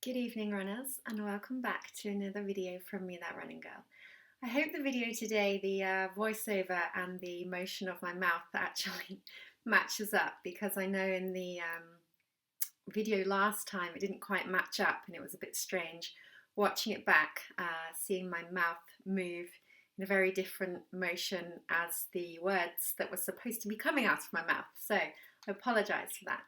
Good evening runners and welcome back to another video from me, that running girl. I hope the video today, the voiceover and the motion of my mouth actually matches up, because I know in the video last time it didn't quite match up and it was a bit strange watching it back, seeing my mouth move in a very different motion as the words that were supposed to be coming out of my mouth. So I apologise for that.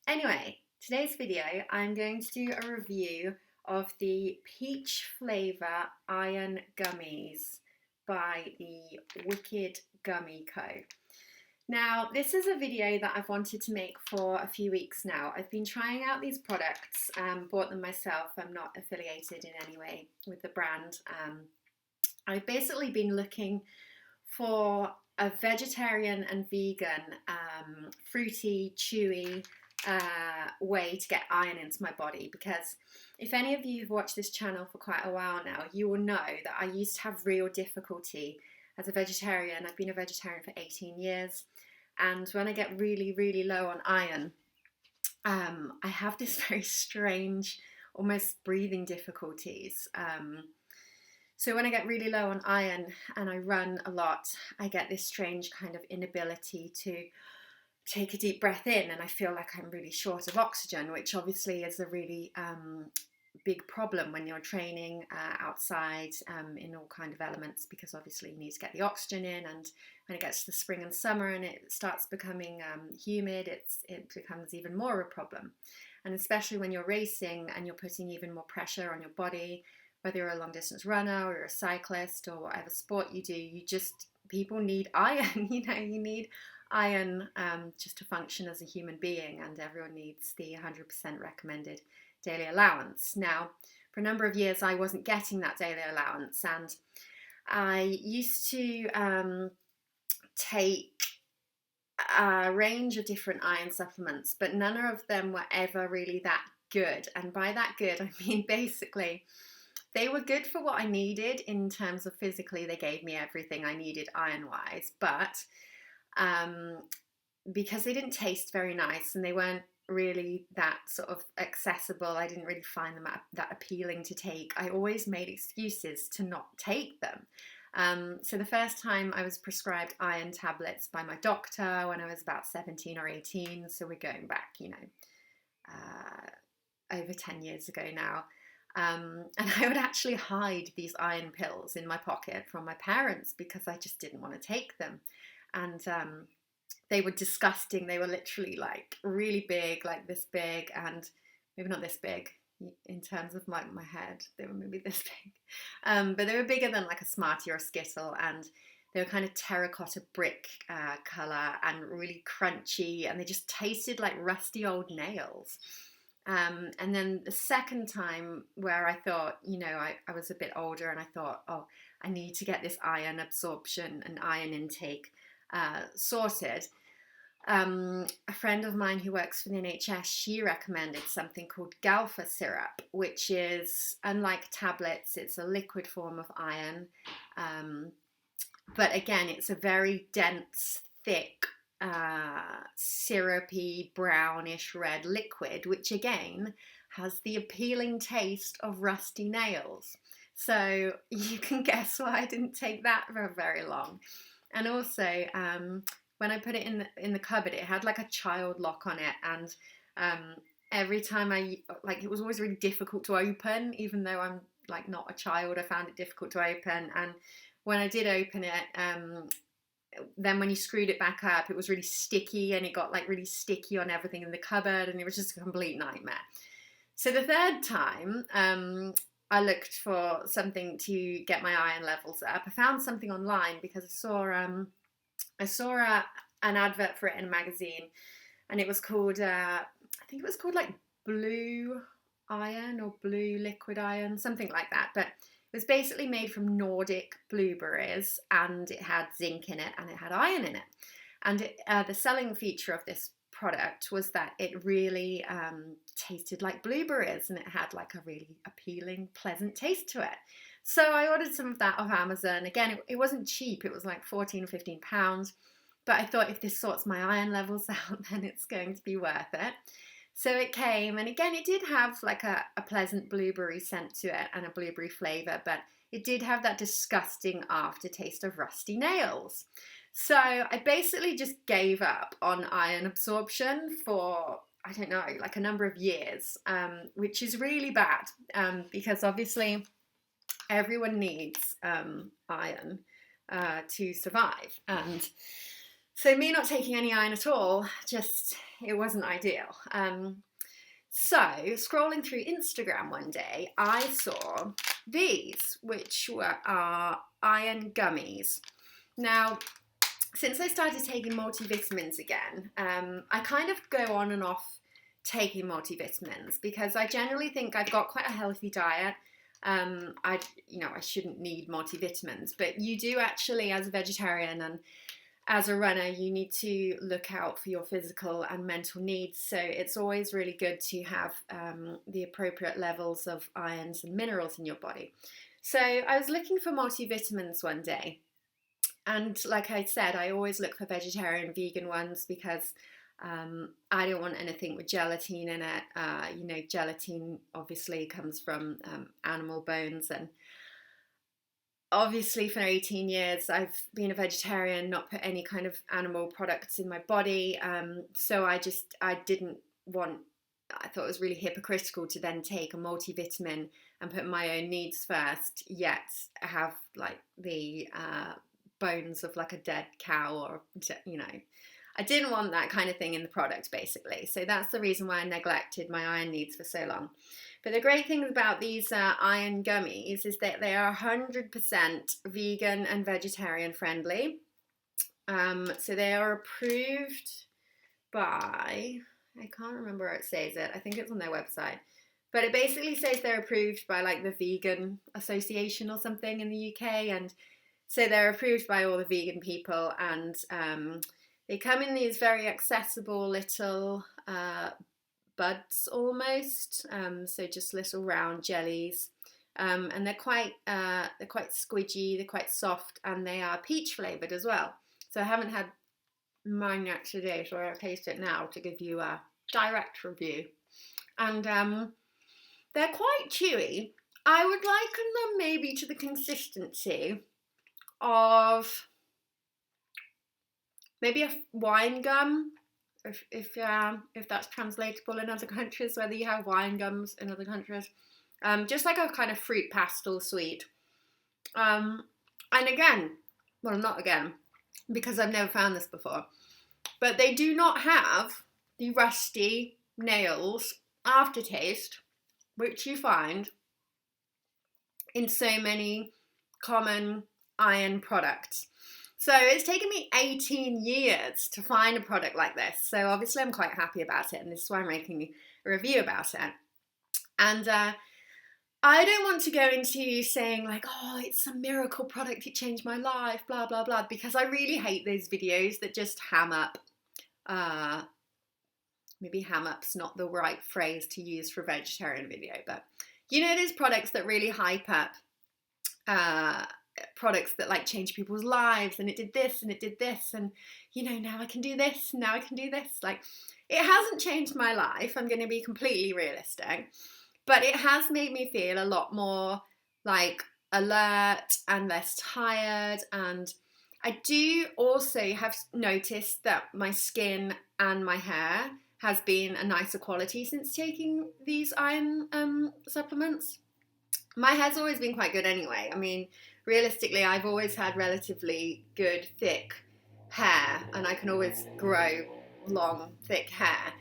Anyway, today's video I'm going to do a review of the peach flavour iron gummies by the Wicked Gummy Co. Now, this is a video that I've wanted to make for a few weeks now. I've been trying out these products, bought them myself. I'm not affiliated in any way with the brand. I've basically been looking for a vegetarian and vegan, fruity, chewy way to get iron into my body, because if any of you have watched this channel for quite a while now, you will know that I used to have real difficulty as a vegetarian. I've been a vegetarian for 18 years, and when I get really low on iron, I have this very strange, almost breathing difficulties. So when I get really low on iron and I run a lot, I get this strange kind of inability to take a deep breath in, and I feel like I'm really short of oxygen, which obviously is a really big problem when you're training outside in all kind of elements, because obviously you need to get the oxygen in, and when it gets to the spring and summer and it starts becoming humid, it becomes even more of a problem. And especially when you're racing and you're putting even more pressure on your body, whether you're a long distance runner or you're a cyclist or whatever sport you do, people need iron. You need iron just to function as a human being, and everyone needs the 100% recommended daily allowance. Now, for a number of years I wasn't getting that daily allowance, and I used to take a range of different iron supplements, but none of them were ever really that good. And by that good, I mean basically they were good for what I needed in terms of physically. They gave me everything I needed iron-wise, but because they didn't taste very nice and they weren't really that sort of accessible, I didn't really find them that appealing to take. I always made excuses to not take them. So the first time I was prescribed iron tablets by my doctor when I was about 17 or 18, so we're going back, over 10 years ago now. And I would actually hide these iron pills in my pocket from my parents because I just didn't want to take them. And they were disgusting. They were literally like really big, like this big, and maybe not this big in terms of my head. They were maybe this big. But they were bigger than like a Smartie or a Skittle, and they were kind of terracotta brick colour and really crunchy, and they just tasted like rusty old nails. And then the second time where I thought, I was a bit older and I thought, oh, I need to get this iron absorption and iron intake sorted. A friend of mine who works for the NHS, she recommended something called Galfa syrup, which is, unlike tablets, it's a liquid form of iron. But again, it's a very dense, thick, syrupy, brownish red liquid, which again has the appealing taste of rusty nails. So you can guess why I didn't take that for very long. And also, when I put it in the cupboard, it had like a child lock on it, and every time it was always really difficult to open, even though I'm like not a child. I found it difficult to open, and when I did open it, then when you screwed it back up, it was really sticky, and it got like really sticky on everything in the cupboard, and it was just a complete nightmare. So the third time, I looked for something to get my iron levels up. I found something online because I saw an advert for it in a magazine, and it was called, I think it was called like Blue Iron or Blue Liquid Iron, something like that. But it was basically made from Nordic blueberries, and it had zinc in it and it had iron in it. And the selling feature of this product was that it really tasted like blueberries, and it had like a really appealing, pleasant taste to it. So I ordered some of that off Amazon. Again, it wasn't cheap. It was like 14 or 15 pounds. But I thought if this sorts my iron levels out, then it's going to be worth it. So it came, and again, it did have like a pleasant blueberry scent to it and a blueberry flavour, but it did have that disgusting aftertaste of rusty nails. So I basically just gave up on iron absorption for, I don't know, like a number of years, which is really bad, because obviously everyone needs iron to survive. And so me not taking any iron at all, just, it wasn't ideal. So scrolling through Instagram one day, I saw these, which were our iron gummies. Now, since I started taking multivitamins again, I kind of go on and off taking multivitamins because I generally think I've got quite a healthy diet. I shouldn't need multivitamins, but you do actually, as a vegetarian and as a runner, you need to look out for your physical and mental needs. So it's always really good to have the appropriate levels of irons and minerals in your body. So I was looking for multivitamins one day. And like I said, I always look for vegetarian, vegan ones because I don't want anything with gelatine in it. Gelatine obviously comes from animal bones, and obviously for 18 years I've been a vegetarian, not put any kind of animal products in my body. So I thought it was really hypocritical to then take a multivitamin and put my own needs first, yet have like the bones of like a dead cow, or I didn't want that kind of thing in the product, basically. So that's the reason why I neglected my iron needs for so long. But the great thing about these iron gummies is that they are 100% vegan and vegetarian friendly. So they are approved by, I can't remember where it says it, I think it's on their website. But it basically says they're approved by like the Vegan Association or something in the UK, and so they're approved by all the vegan people, and they come in these very accessible little buds almost, so just little round jellies, and they're quite squidgy, they're quite soft, and they are peach flavoured as well. So I haven't had mine yet today, so I'll taste it now to give you a direct review. And they're quite chewy. I would liken them maybe to the consistency of maybe a wine gum, if that's translatable in other countries, whether you have wine gums in other countries. Just like a kind of fruit pastel sweet. And again, well, not again, because I've never found this before, but they do not have the rusty nails aftertaste, which you find in so many common iron products. So it's taken me 18 years to find a product like this. So obviously I'm quite happy about it, and this is why I'm making a review about it. And I don't want to go into saying like, oh, it's a miracle product, it changed my life, blah, blah, blah, because I really hate those videos that just ham up. Maybe ham up's not the right phrase to use for a vegetarian video, but those products that really hype up products that like change people's lives, and it did this and it did this, and now I can do this, now I can do this. Like, it hasn't changed my life, I'm going to be completely realistic, but it has made me feel a lot more like alert and less tired. And I do also have noticed that my skin and my hair has been a nicer quality since taking these iron supplements. My hair's always been quite good anyway. I mean, realistically, I've always had relatively good, thick hair, and I can always grow long, thick hair.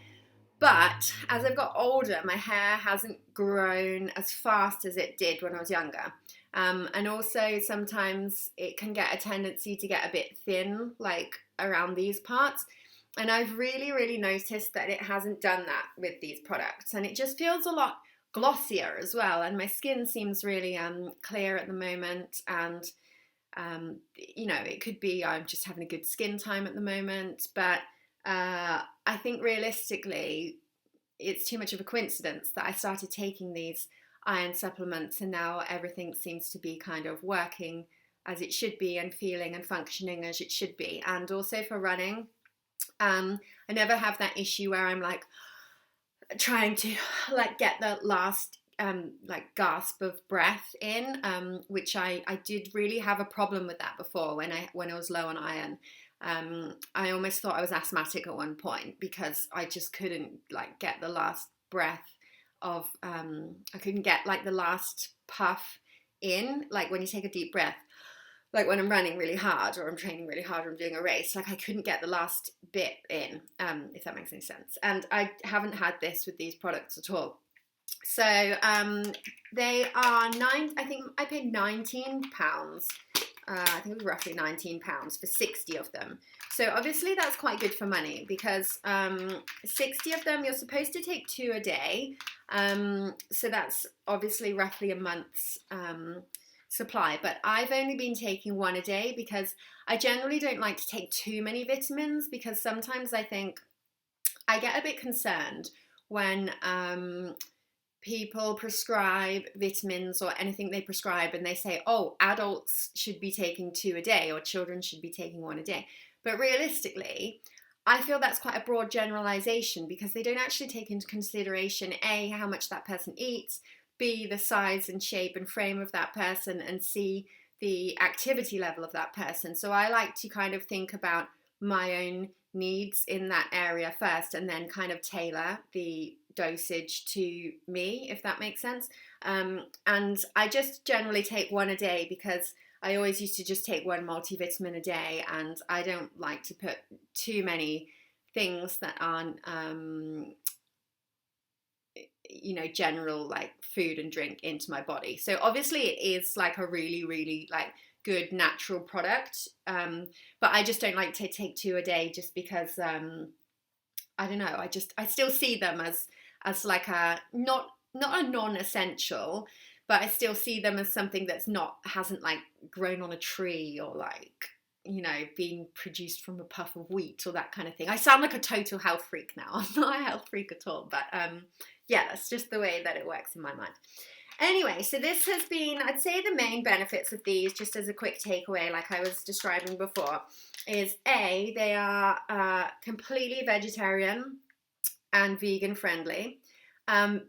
But as I've got older, my hair hasn't grown as fast as it did when I was younger. And also sometimes it can get a tendency to get a bit thin, like around these parts. And I've really, really noticed that it hasn't done that with these products. And it just feels a lot glossier as well. And my skin seems really clear at the moment. And, it could be I'm just having a good skin time at the moment. But I think realistically, it's too much of a coincidence that I started taking these iron supplements, and now everything seems to be kind of working as it should be and feeling and functioning as it should be. And also for running, I never have that issue where I'm like trying to like get the last like gasp of breath in, which I did really have a problem with that before when I was low on iron. I almost thought I was asthmatic at one point because I just couldn't like get the last breath of I couldn't get like the last puff in, like when you take a deep breath, like when I'm running really hard or I'm training really hard or I'm doing a race, like I couldn't get the last bit in, if that makes any sense. And I haven't had this with these products at all. So they are I think I paid £19. I think it was roughly £19 for 60 of them. So obviously that's quite good for money because 60 of them, you're supposed to take 2 a day. So that's obviously roughly a month's supply, but I've only been taking 1 a day because I generally don't like to take too many vitamins, because sometimes I think I get a bit concerned when people prescribe vitamins or anything they prescribe and they say, oh, adults should be taking 2 a day or children should be taking 1 a day. But realistically, I feel that's quite a broad generalization because they don't actually take into consideration A, how much that person eats, B, the size and shape and frame of that person, and C, the activity level of that person. So I like to kind of think about my own needs in that area first and then kind of tailor the dosage to me, if that makes sense. And I just generally take 1 a day because I always used to just take 1 multivitamin a day, and I don't like to put too many things that aren't general like food and drink into my body. So obviously it is like a really, really like good natural product, but I just don't like to take 2 a day just because I don't know, I still see them as like a not a non-essential, but I still see them as something that's hasn't like grown on a tree or like, being produced from a puff of wheat or that kind of thing. I sound like a total health freak now. I'm not a health freak at all, but yeah, that's just the way that it works in my mind. Anyway, so this has been, I'd say the main benefits of these, just as a quick takeaway, like I was describing before, is A, they are completely vegetarian and vegan friendly.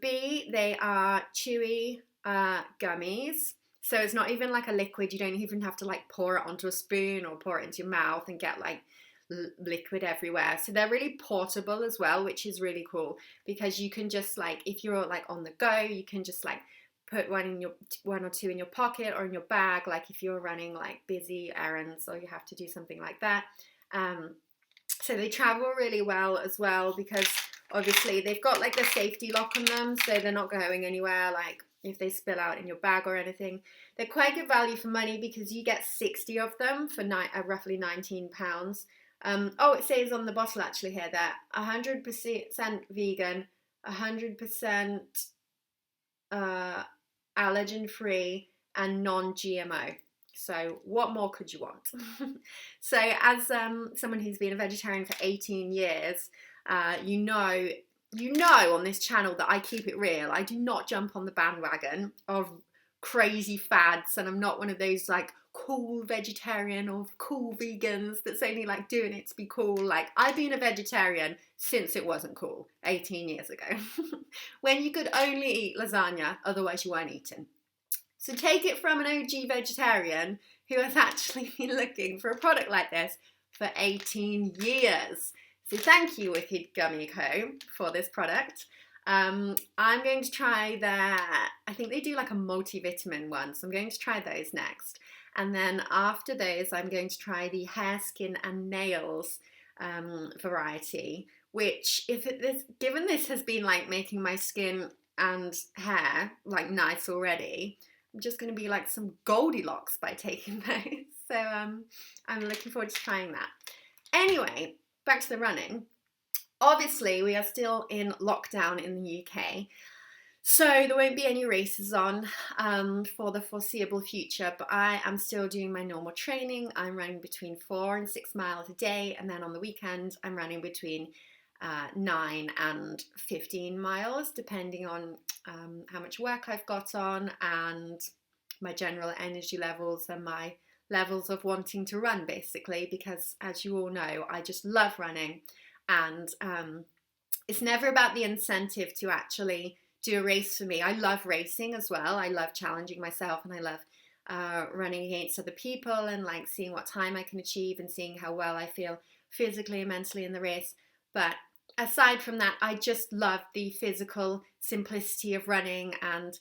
B, they are chewy gummies. So it's not even like a liquid. You don't even have to like pour it onto a spoon or pour it into your mouth and get like liquid everywhere. So they're really portable as well, which is really cool because you can just like, if you're like on the go, you can just like put 1 or 2 in your pocket or in your bag, like if you're running like busy errands or you have to do something like that. So they travel really well as well because obviously they've got like the safety lock on them, so they're not going anywhere like if they spill out in your bag or anything. They're quite good value for money because you get 60 of them for roughly £19. Oh, it says on the bottle actually here that 100% vegan, 100% allergen free and non-GMO. So what more could you want? So as someone who's been a vegetarian for 18 years, you know on this channel that I keep it real. I do not jump on the bandwagon of crazy fads, and I'm not one of those like cool vegetarian or cool vegans that's only like doing it to be cool. Like I've been a vegetarian since it wasn't cool 18 years ago when you could only eat lasagna, otherwise you weren't eating. So take it from an OG vegetarian who has actually been looking for a product like this for 18 years. So thank you, Wicked Gummy Co, for this product. I'm going to try I think they do like a multivitamin one, so I'm going to try those next. And then after those, I'm going to try the hair, skin and nails variety, which given this has been like making my skin and hair like nice already, I'm just going to be like some Goldilocks by taking those. So I'm looking forward to trying that. Anyway, back to the running. Obviously, we are still in lockdown in the UK, so there won't be any races on for the foreseeable future, but I am still doing my normal training. I'm running between 4 and 6 miles a day, and then on the weekend, I'm running between 9 and 15 miles, depending on how much work I've got on and my general energy levels and my levels of wanting to run, basically, because as you all know, I just love running, and it's never about the incentive to actually do a race for me. I love racing as well. I love challenging myself, and I love running against other people and like seeing what time I can achieve and seeing how well I feel physically and mentally in the race. But aside from that, I just love the physical simplicity of running. And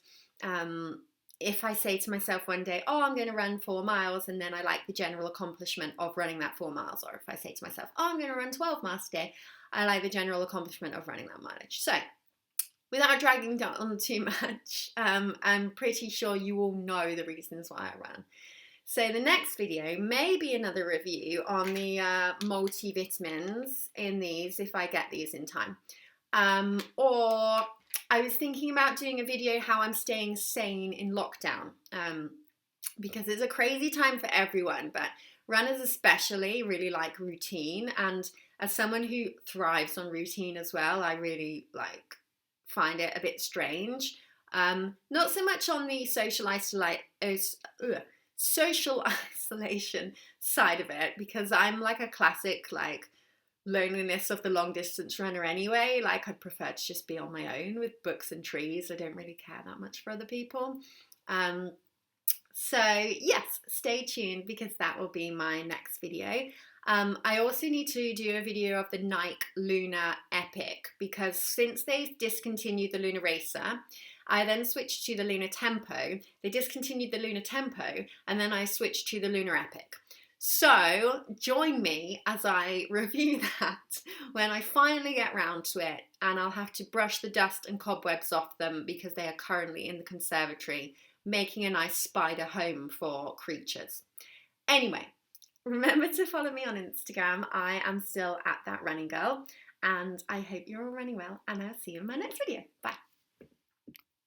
if I say to myself one day, oh, I'm going to run 4 miles, and then I like the general accomplishment of running that 4 miles, or if I say to myself, oh, I'm going to run 12 miles today, I like the general accomplishment of running that mileage. So without dragging on too much, I'm pretty sure you all know the reasons why I run. So the next video may be another review on the multivitamins in these, if I get these in time. Or I was thinking about doing a video how I'm staying sane in lockdown, because it's a crazy time for everyone, but runners especially really like routine. And as someone who thrives on routine as well, I really find it a bit strange. Not so much on the social isolation side of it, because I'm like a classic loneliness of the long distance runner anyway. Like, I'd prefer to just be on my own with books and trees. I don't really care that much for other people. So yes, stay tuned, because that will be my next video. I also need to do a video of the Nike Lunar Epic, because since they discontinued the Lunar Racer, I then switched to the Lunar Tempo. They discontinued the Lunar Tempo, and then I switched to the Lunar Epic. So join me as I review that when I finally get round to it, and I'll have to brush the dust and cobwebs off them because they are currently in the conservatory making a nice spider home for creatures. Anyway, remember to follow me on Instagram. I am still at That Running Girl, and I hope you're all running well, and I'll see you in my next video. Bye.